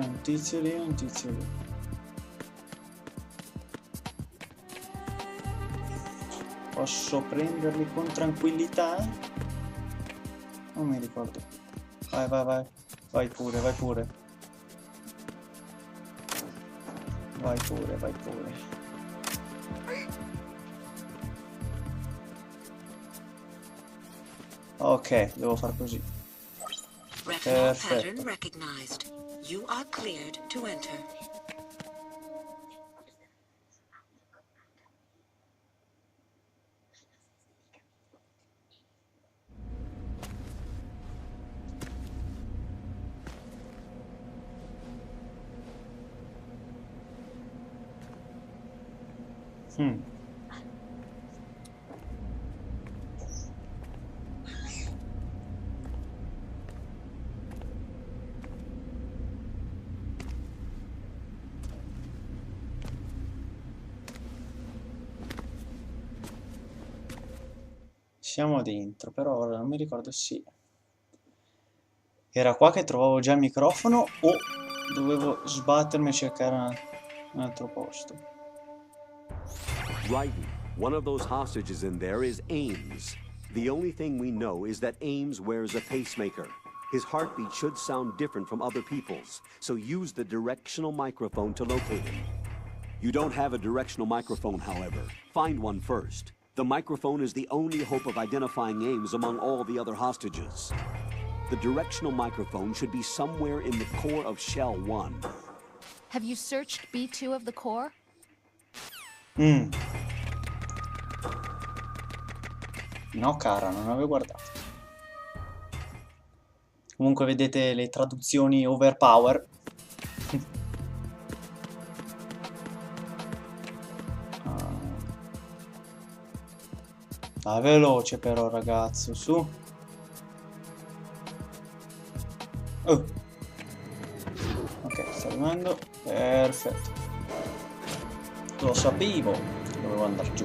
C'è un tizio lì e un tizio lì. Posso prenderli con tranquillità? Non mi ricordo. Vai, vai, vai. Vai pure, vai pure. Vai pure, vai pure. Ok, devo far così. Perfetto. Siamo dentro, però ora non mi ricordo se era qua che trovavo già il microfono o dovevo sbattermi a cercare un altro posto. Right. One of those hostages in there is Ames. The only thing we know is that Ames wears a pacemaker. His heartbeat should sound different from other people's, so use the directional microphone to locate him. You don't have a directional microphone, however. Find one first. The microphone is the only hope of identifying Ames among all the other hostages. The directional microphone should be somewhere in the core of Shell 1. Have you searched B2 of the core? No, cara, non avevo guardato. Comunque vedete le traduzioni overpower. Ah, veloce però, ragazzo, su. Oh. Ok, sta arrivando. Perfetto. Lo sapevo che dovevo andare giù.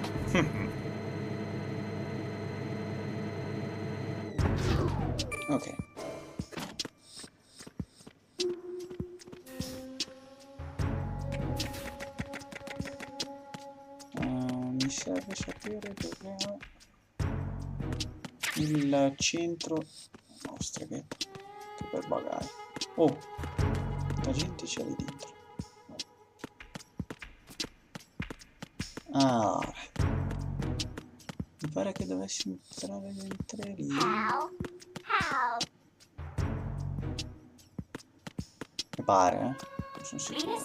Ok. Mi serve sapere dove il centro. Nostra, che per bagare. Oh, la gente c'è lì dentro. Ah, mi pare che dovessi entrare dentro lì. Mi pare, non sono sicuro.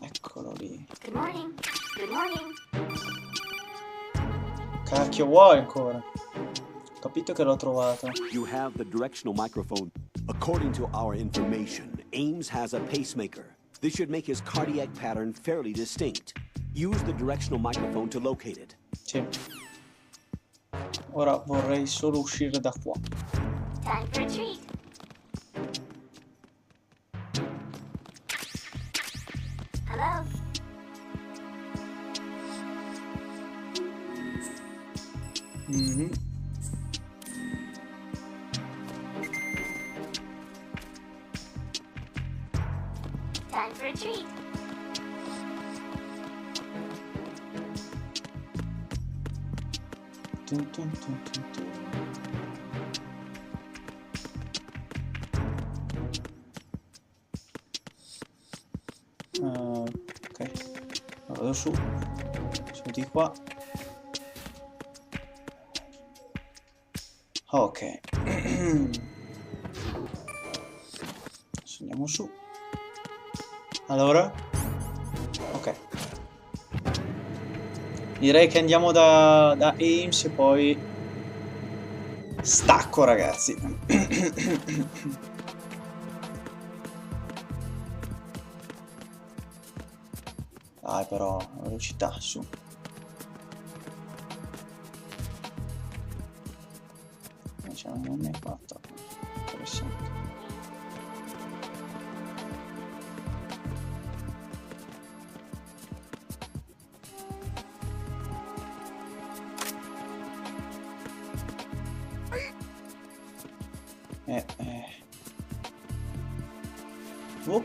Eccolo lì. Good morning. Good morning. Cacchio vuoi ancora? Ho capito che l'ho trovato. You have the directional microphone. According to our information, Ames has a pacemaker. This should make his cardiac pattern fairly distinct. Use the directional microphone to locate it. Sì. Ora vorrei solo uscire da qua. Time for a treat. Hello. Time for a treat. Ok, vado su di qua. Ok. Adesso andiamo su. Allora, ok, direi che andiamo da Ames e poi stacco, ragazzi. Dai, però velocità, su. Non è fatto. Interessante. Oh.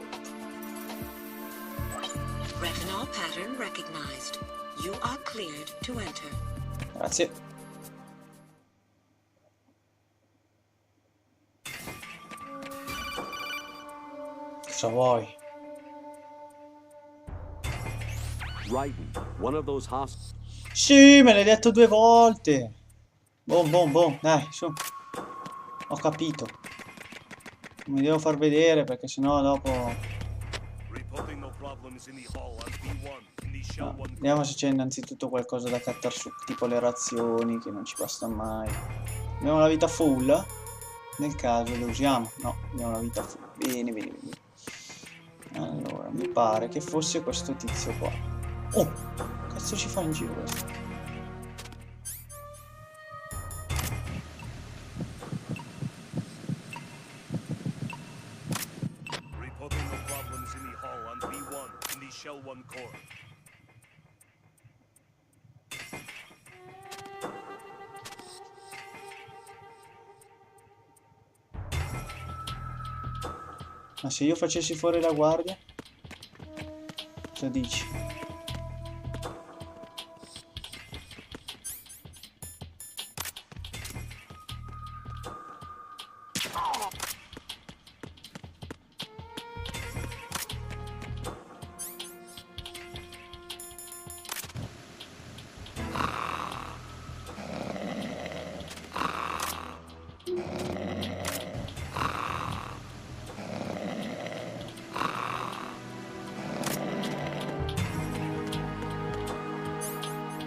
Retinol pattern recognized. You are cleared to enter. Grazie. Cosa vuoi? Raiden, one of those hostiles. Sì, me l'hai detto 2 volte. Boom, boom, boom. Dai, su. Ho capito. Mi devo far vedere perché sennò dopo... No, vediamo se c'è innanzitutto qualcosa da cattare su, tipo le razioni, che non ci basta mai. Abbiamo la vita full? Nel caso le usiamo? No, abbiamo la vita full. Bene, bene, bene. Allora, mi pare che fosse questo tizio qua. Oh, cazzo ci fa in giro questo? Ma se io facessi fuori la guardia? Cosa dici?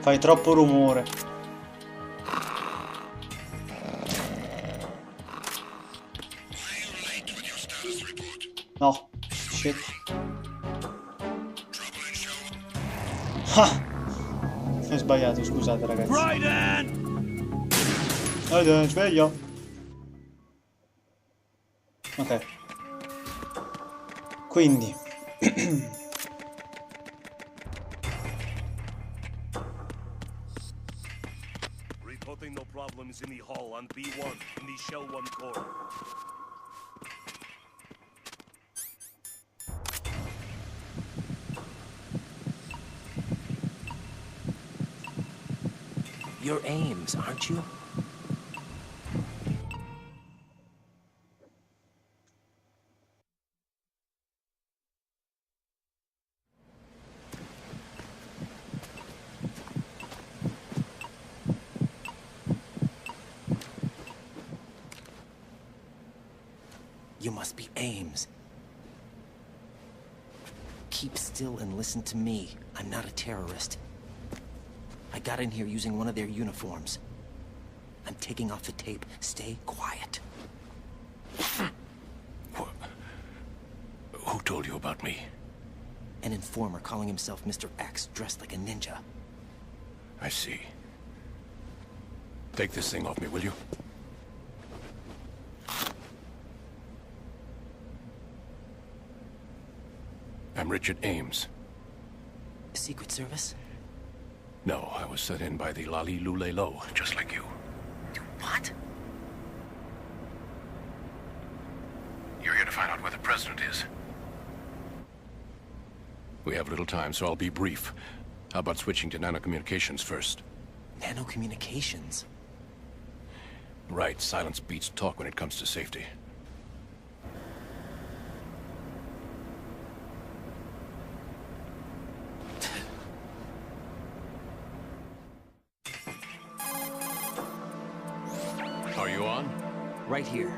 Fai troppo rumore. No. Shit. Ah! Ho sbagliato, scusate ragazzi. Raiden, sveglio. Ok. Quindi No problems in the hall on B1 in the Shell 1 core. You're Ames, aren't you? You must be Ames. Keep still and listen to me. I'm not a terrorist. I got in here using one of their uniforms. I'm taking off the tape. Stay quiet. Who told you about me? An informer calling himself Mr. X, dressed like a ninja. I see. Take this thing off me, will you? I'm Richard Ames. Secret Service? No, I was sent in by the Lali Lule Lo, just like you. What? You're here to find out where the president is. We have little time, so I'll be brief. How about switching to nanocommunications first? Nanocommunications? Right, silence beats talk when it comes to safety. Are you on? Right here.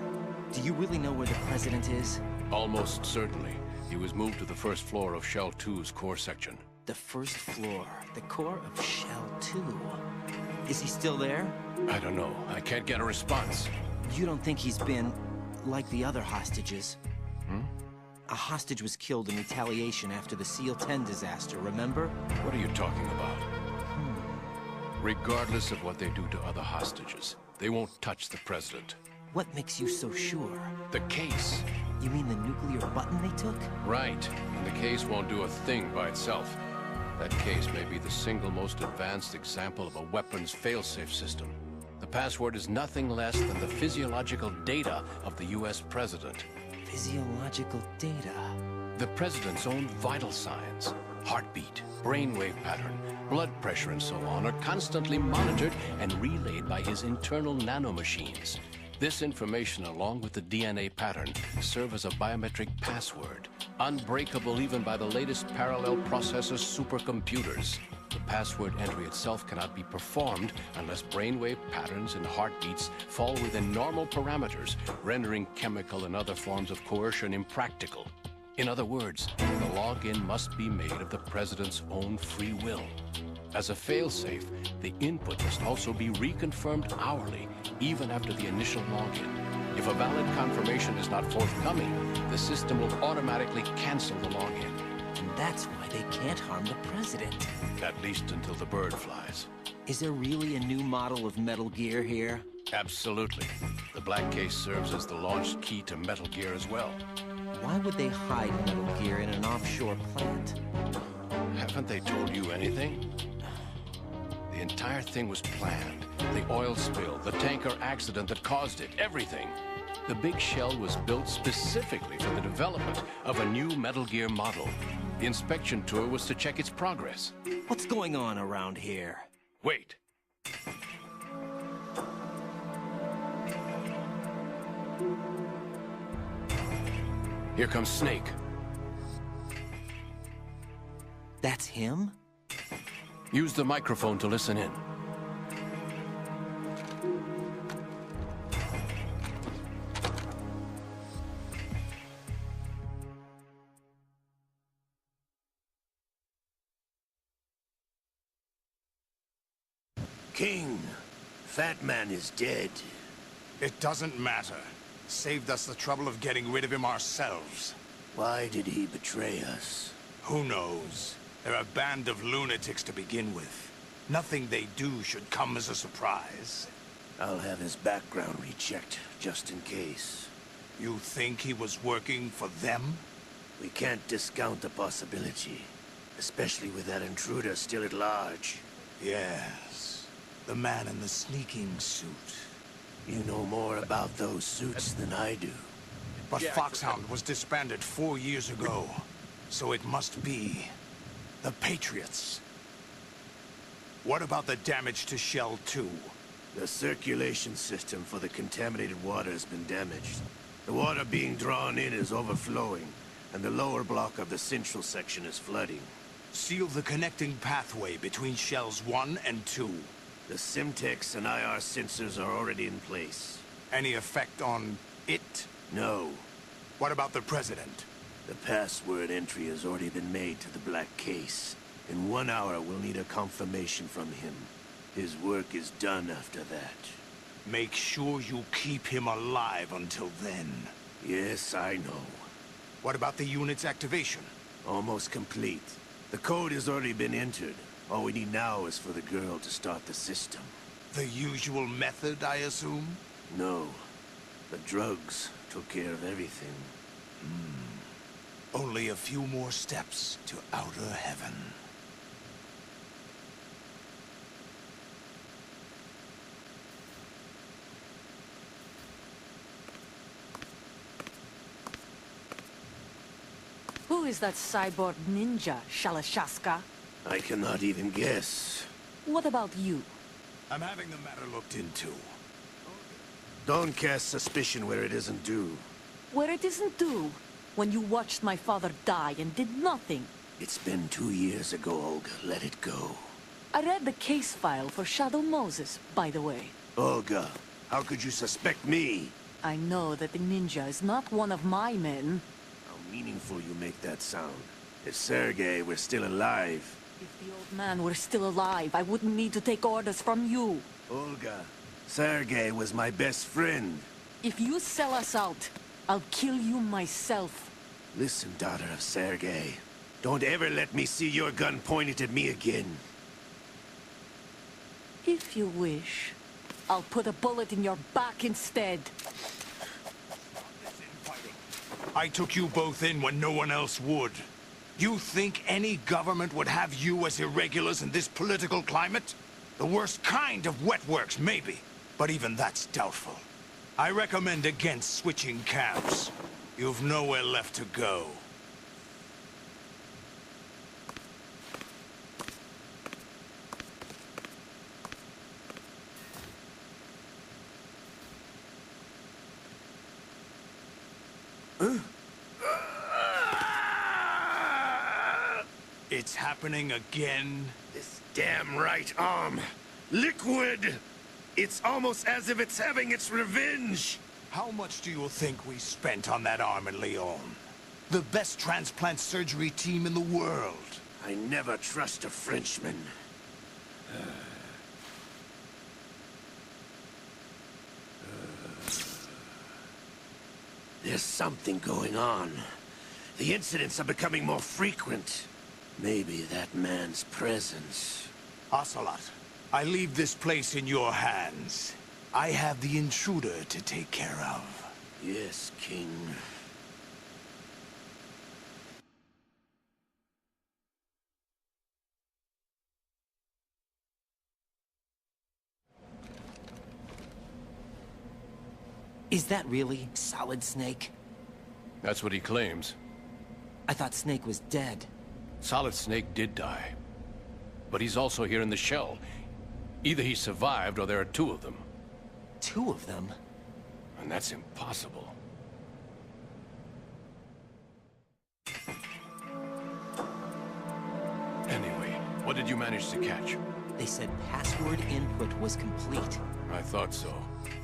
Do you really know where the president is? Almost certainly. He was moved to the first floor of Shell 2's core section. The first floor. The core of Shell 2. Is he still there? I don't know. I can't get a response. You don't think he's been like the other hostages? Hmm? A hostage was killed in retaliation after the SEAL 10 disaster, remember? What are you talking about? Regardless of what they do to other hostages, they won't touch the president. What makes you so sure? The case. You mean the nuclear button they took? Right. And the case won't do a thing by itself. That case may be the single most advanced example of a weapons failsafe system. The password is nothing less than the physiological data of the US president. Physiological data? The president's own vital signs, heartbeat, brainwave pattern, blood pressure, and so on are constantly monitored and relayed by his internal nanomachines. This information, along with the DNA pattern, serve as a biometric password, unbreakable even by the latest parallel processor supercomputers. The password entry itself cannot be performed unless brainwave patterns and heartbeats fall within normal parameters, rendering chemical and other forms of coercion impractical. In other words, the login must be made of the president's own free will. As a failsafe, the input must also be reconfirmed hourly, even after the initial login. If a valid confirmation is not forthcoming, the system will automatically cancel the login. And that's why they can't harm the president. At least until the bird flies. Is there really a new model of Metal Gear here? Absolutely. The black case serves as the launch key to Metal Gear as well. Why would they hide Metal Gear in an offshore plant? Haven't they told you anything? The entire thing was planned. The oil spill, the tanker accident that caused it, everything. The big shell was built specifically for the development of a new Metal Gear model. The inspection tour was to check its progress. What's going on around here? Wait. Here comes Snake. That's him? Use the microphone to listen in. King, Fat Man is dead. It doesn't matter. Saved us the trouble of getting rid of him ourselves. Why did he betray us? Who knows? They're a band of lunatics to begin with. Nothing they do should come as a surprise. I'll have his background rechecked, just in case. You think he was working for them? We can't discount the possibility. Especially with that intruder still at large. Yes. The man in the sneaking suit. You know more about those suits than I do. But Foxhound was disbanded 4 years ago. So it must be the Patriots. What about the damage to Shell 2? The circulation system for the contaminated water has been damaged. The water being drawn in is overflowing, and the lower block of the central section is flooding. Seal the connecting pathway between Shells 1 and 2. The Simtex and IR sensors are already in place. Any effect on it? No. What about the President? The password entry has already been made to the black case. In 1 hour, we'll need a confirmation from him. His work is done after that. Make sure you keep him alive until then. Yes, I know. What about the unit's activation? Almost complete. The code has already been entered. All we need now is for the girl to start the system. The usual method, I assume? No. The drugs took care of everything. Only a few more steps to outer heaven. Who is that cyborg ninja, Shalashaska? I cannot even guess. What about you? I'm having the matter looked into. Don't cast suspicion where it isn't due. Where it isn't due? When you watched my father die and did nothing. It's been 2 years ago, Olga. Let it go. I read the case file for Shadow Moses, by the way. Olga, how could you suspect me? I know that the ninja is not one of my men. How meaningful you make that sound. If Sergei were still alive... If the old man were still alive, I wouldn't need to take orders from you. Olga, Sergei was my best friend. If you sell us out, I'll kill you myself. Listen, daughter of Sergei. Don't ever let me see your gun pointed at me again. If you wish, I'll put a bullet in your back instead. I took you both in when no one else would. You think any government would have you as irregulars in this political climate? The worst kind of wet works, maybe. but even that's doubtful. I recommend against switching camps. You've nowhere left to go. It's happening again? This damn right arm. Liquid! It's almost as if it's having its revenge! How much do you think we spent on that arm in Lyon? The best transplant surgery team in the world. I never trust a Frenchman. There's something going on. The incidents are becoming more frequent. Maybe that man's presence. Ocelot, I leave this place in your hands. I have the intruder to take care of. Yes, King. Is that really Solid Snake? That's what he claims. I thought Snake was dead. Solid Snake did die. But he's also here in the shell. Either he survived or there are two of them. Two of them? And that's impossible. Anyway, what did you manage to catch? They said password input was complete. I thought so.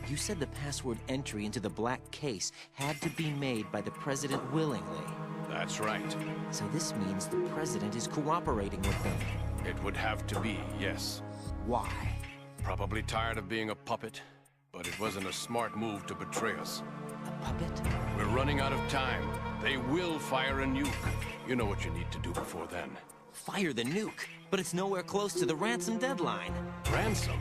You said the password entry into the black case had to be made by the President willingly. That's right. So this means the President is cooperating with them. It would have to be, yes. Why? Probably tired of being a puppet, but it wasn't a smart move to betray us. A puppet? We're running out of time. They will fire a nuke. You know what you need to do before then. Fire the nuke? But it's nowhere close to the ransom deadline. Ransom?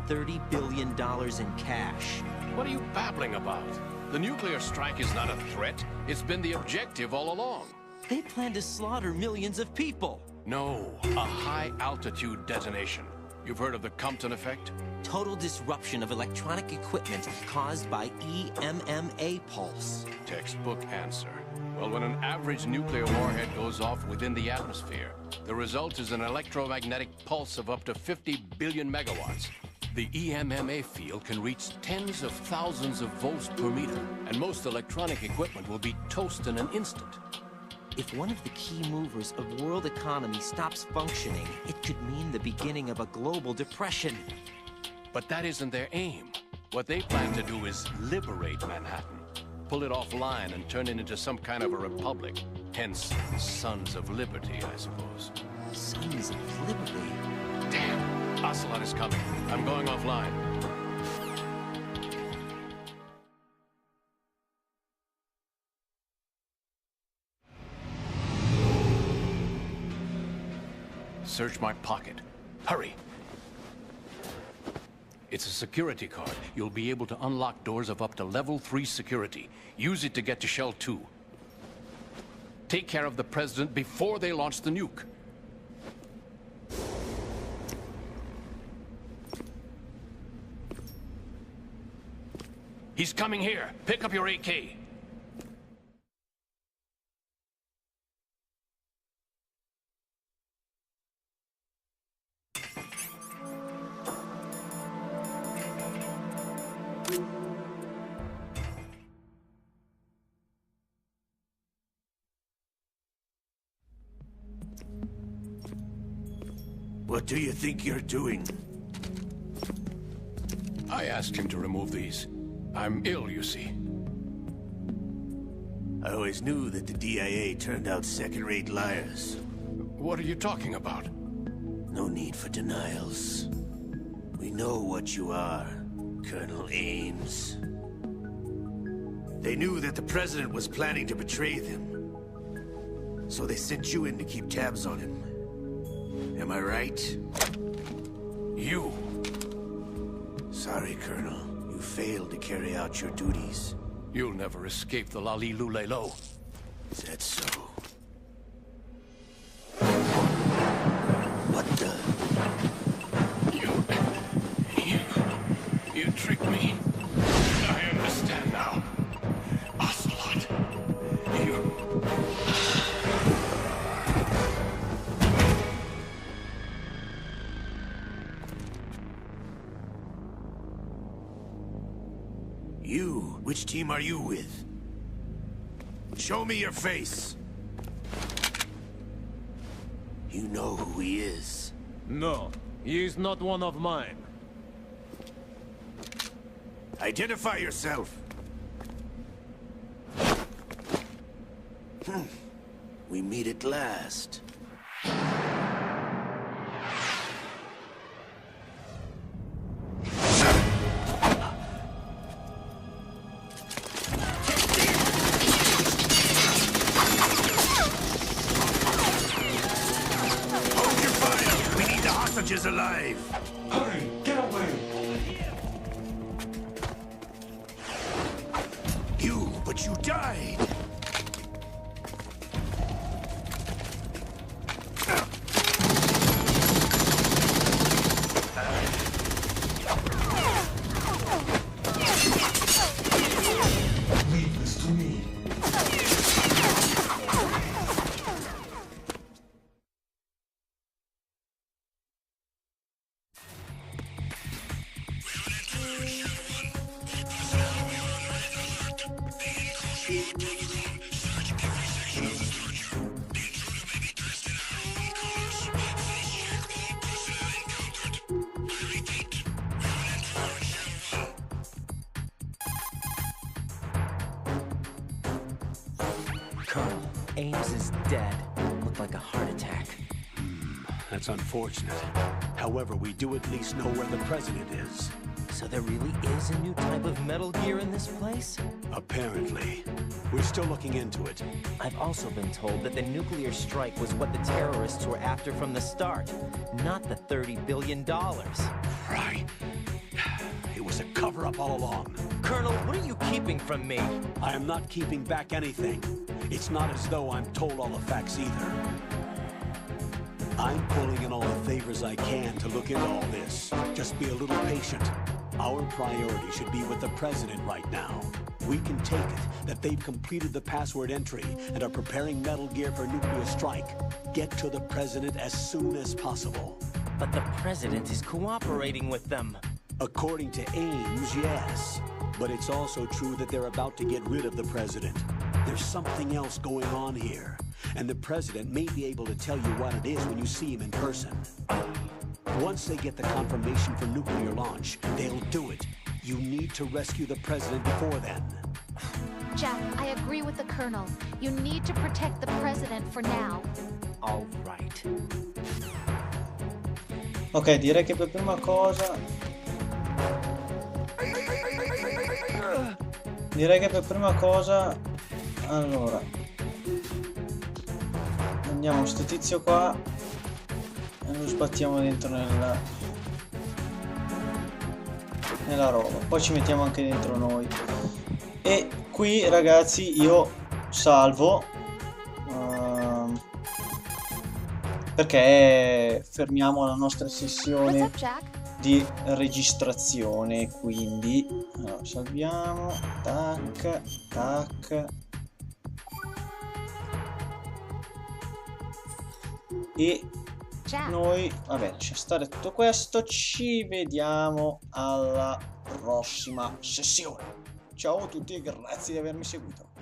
$30 billion in cash. What are you babbling about? The nuclear strike is not a threat. It's been the objective all along. They plan to slaughter millions of people. No, a high-altitude detonation. You've heard of the Compton effect? Total disruption of electronic equipment caused by EMMA pulse. Textbook answer. Well, when an average nuclear warhead goes off within the atmosphere, the result is an electromagnetic pulse of up to 50 billion megawatts. The EMMA field can reach tens of thousands of volts per meter, and most electronic equipment will be toast in an instant. If one of the key movers of world economy stops functioning, it could mean the beginning of a global depression. But that isn't their aim. What they plan to do is liberate Manhattan. Pull it offline and turn it into some kind of a republic. Hence, Sons of Liberty, I suppose. Sons of Liberty? Damn! Ocelot is coming. I'm going offline. Search my pocket. Hurry! It's a security card. You'll be able to unlock doors of up to level 3 security. Use it to get to Shell 2. Take care of the President before they launch the nuke. He's coming here. Pick up your AK. What do you think you're doing? I asked him to remove these. I'm ill, you see. I always knew that the DIA turned out second-rate liars. What are you talking about? No need for denials. We know what you are, Colonel Ames. They knew that the President was planning to betray them. So they sent you in to keep tabs on him. Am I right? You! Sorry, Colonel. You failed to carry out your duties. You'll never escape the Lali-Lulelo. Is that so? What the? You tricked me. You, which team are you with? Show me your face. You know who he is. No, he is not one of mine. Identify yourself. We meet at last. Is alive. Hurry, get away. But you died. Leave this to me. Colonel, Ames is dead. Looked like a heart attack. That's unfortunate. However, we do at least know where the president is. So there really is a new type of Metal Gear in this place? Apparently. We're still looking into it. I've also been told that the nuclear strike was what the terrorists were after from the start, not the $30 billion. Right. It was a cover-up all along. Colonel, what are you keeping from me? I am not keeping back anything. It's not as though I'm told all the facts either. I'm pulling in all the favors I can to look into all this. Just be a little patient. Our priority should be with the president right now. We can take it that they've completed the password entry and are preparing Metal Gear for nuclear strike. Get to the president as soon as possible. But the president is cooperating with them. According to Ames, yes. But it's also true that they're about to get rid of the president. There's something else going on here. And the president may be able to tell you what it is when you see him in person. Once they get the confirmation for nuclear launch, they'll do it. You need to rescue the president before then. Jack, I agree with the Colonel. You need to protect the president for now. All right. Ok, direi che per prima cosa... Allora... Andiamo a sto tizio qua e lo sbattiamo dentro nella roba. Poi ci mettiamo anche dentro noi. E qui ragazzi io salvo perché fermiamo la nostra sessione di registrazione. Quindi allora, salviamo, tac, tac. E noi, vabbè, lascia stare tutto questo, ci vediamo alla prossima sessione. Ciao a tutti e grazie di avermi seguito.